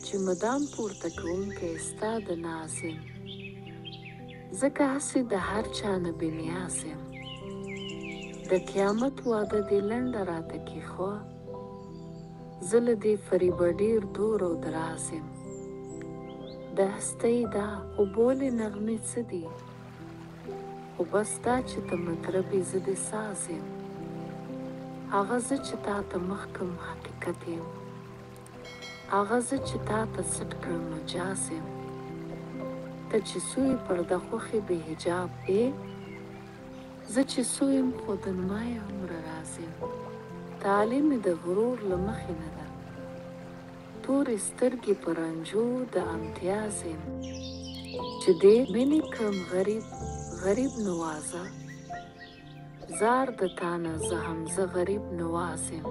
چې مدام پورته کوونکی ستا د ناز یم، ځکه هسې د هر چا نه بېنیاز یم. د قیامت وعده دې لنډه راته کښېښوه، زه له دې فریبه ډېر دور او دراز یم. د هستۍ دا خوبولې نغمې څه دي؟ خو بس دا چې ته مطرب یې زه دې ساز یم. هغه زه چې تا ته مخ کړم حقیقت یم، هغه زه چې تا ته څټ کړم مجاز یم. ته چې سوی پرده خوښې بې حجاب ای، زه چې سویم خو د نمای هومره راز یم. طالع مې د غرور له مخې نه ده، تورې سترګې په رنجو د امتیاز یم. چې دې مینې کړم غریب غریب نوازه، زار د تا نه زه هم زه غریب نواز یم.